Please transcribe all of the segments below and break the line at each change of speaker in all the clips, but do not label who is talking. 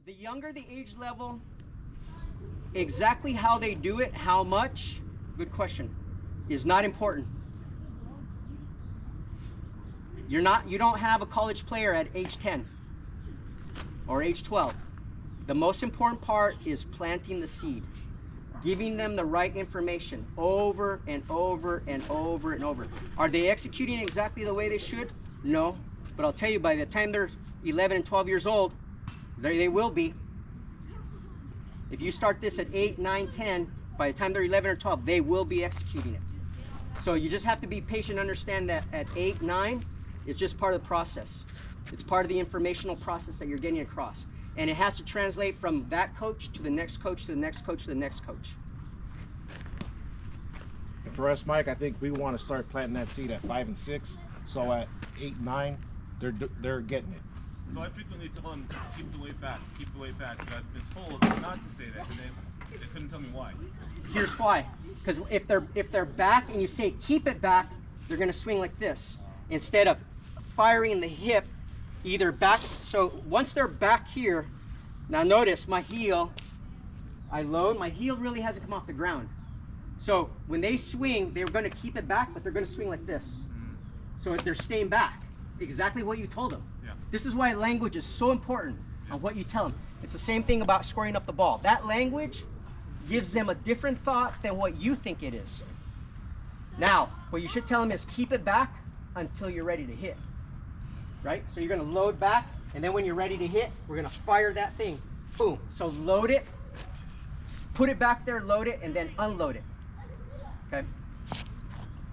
The younger the age level, exactly how they do it, how much, good question, is not important. You don't have a college player at age 10 or age 12. The most important part is planting the seed, giving them the right information over and over and over and over. Are they executing exactly the way they should? No, but I'll tell you, by the time they're 11 and 12 years old, they will be. If you start this at 8, 9, 10, by the time they're 11 or 12, they will be executing it. So you just have to be patient and understand that at 8, 9, it's just part of the process. It's part of the informational process that you're getting across. And it has to translate from that coach to the next coach to the next coach to the next coach.
And for us, Mike, I think we want to start planting that seed at 5 and 6. So at 8, 9, they're getting it.
So I frequently tell them, keep the weight back, keep the weight back. But I've been told not to say that, and they couldn't tell me why.
Here's why. Because if they're back and you say keep it back, they're going to swing like this instead of firing the hip either back. So once they're back here, now notice my heel, I load, my heel really hasn't come off the ground. So when they swing, they're going to keep it back, but they're going to swing like this. So they're staying back. Exactly what you told them.
Yeah.
This is why language is so important on what you tell them. It's the same thing about scoring up the ball. That language gives them a different thought than what you think it is. Now, what you should tell them is keep it back until you're ready to hit. Right? So you're going to load back, and then when you're ready to hit, we're going to fire that thing. Boom. So load it, put it back there, load it, and then unload it. Okay?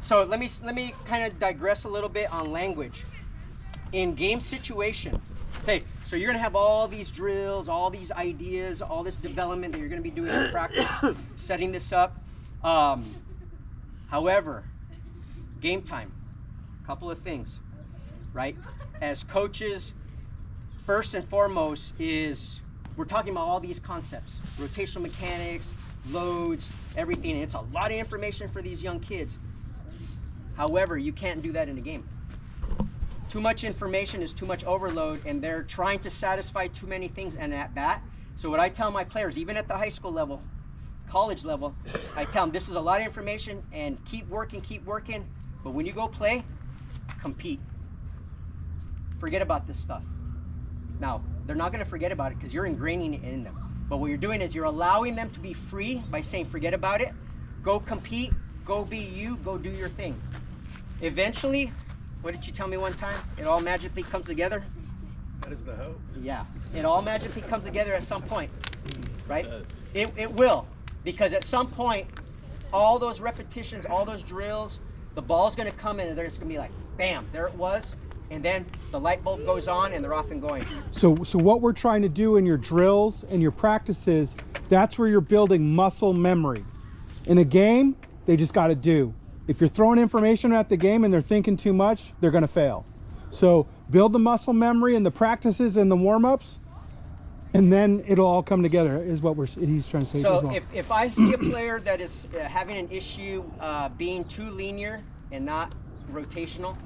So let me kind of digress a little bit on language. In game situation, okay, so you're going to have all these drills, all these ideas, all this development that you're going to be doing in practice, setting this up. However, game time, a couple of things, right? As coaches, first and foremost is we're talking about all these concepts, rotational mechanics, loads, everything. And it's a lot of information for these young kids. However, you can't do that in a game. Too much information is too much overload, and they're trying to satisfy too many things and at bat. So what I tell my players, even at the high school level, college level, I tell them this is a lot of information and keep working, but when you go play, compete. Forget about this stuff. Now, they're not going to forget about it because you're ingraining it in them. But what you're doing is you're allowing them to be free by saying forget about it, go compete, go be you, go do your thing. Eventually, what did you tell me one time? It all magically comes together?
That is the hope.
Yeah, it all magically comes together at some point, right? It will, because at some point, all those repetitions, all those drills, the ball's going to come in and there's going to be like, bam, there it was. And then the light bulb goes on and they're off and going.
So what we're trying to do in your drills and your practices, that's where you're building muscle memory. In a game, they just got to do. If you're throwing information at the game and they're thinking too much, they're going to fail. So build the muscle memory in the practices and the warm-ups, and then it'll all come together, is what he's trying to say.
So
as well.
if I see a player that is having an issue being too linear and not rotational,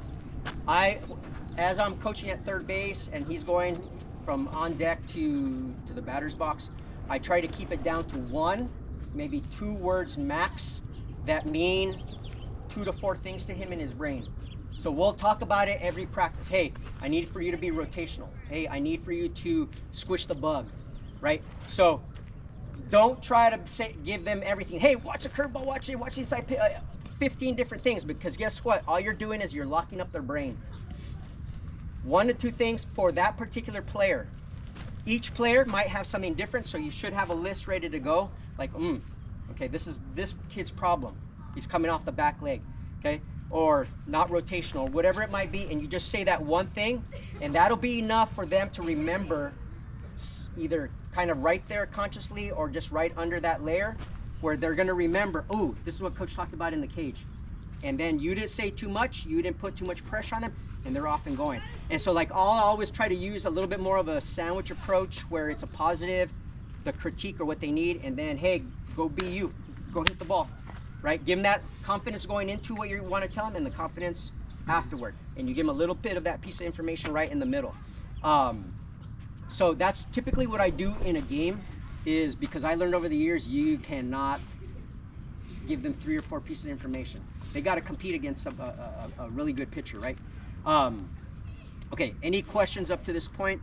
as I'm coaching at third base and he's going from on deck to the batter's box, I try to keep it down to 1, maybe 2 words max that mean 2 to 4 things to him in his brain. So we'll talk about it every practice. Hey, I need for you to be rotational. Hey, I need for you to squish the bug, right? So don't try to give them everything. Hey, watch the curveball, watch the inside pitch, 15 different things, because guess what? All you're doing is you're locking up their brain. 1 to 2 things for that particular player. Each player might have something different, so you should have a list ready to go. Like, okay, this is this kid's problem. He's coming off the back leg, okay? Or not rotational, whatever it might be, and you just say that one thing, and that'll be enough for them to remember, either kind of right there consciously or just right under that layer, where they're gonna remember, oh, this is what Coach talked about in the cage. And then you didn't say too much, you didn't put too much pressure on them, and they're off and going. And so like I'll always try to use a little bit more of a sandwich approach where it's a positive, the critique or what they need, and then, hey, go be you, go hit the ball. Right? Give them that confidence going into what you want to tell them and the confidence afterward. And you give them a little bit of that piece of information right in the middle. So that's typically what I do in a game, is because I learned over the years you cannot give them 3 or 4 pieces of information. They got to compete against a really good pitcher, right? Okay, any questions up to this point?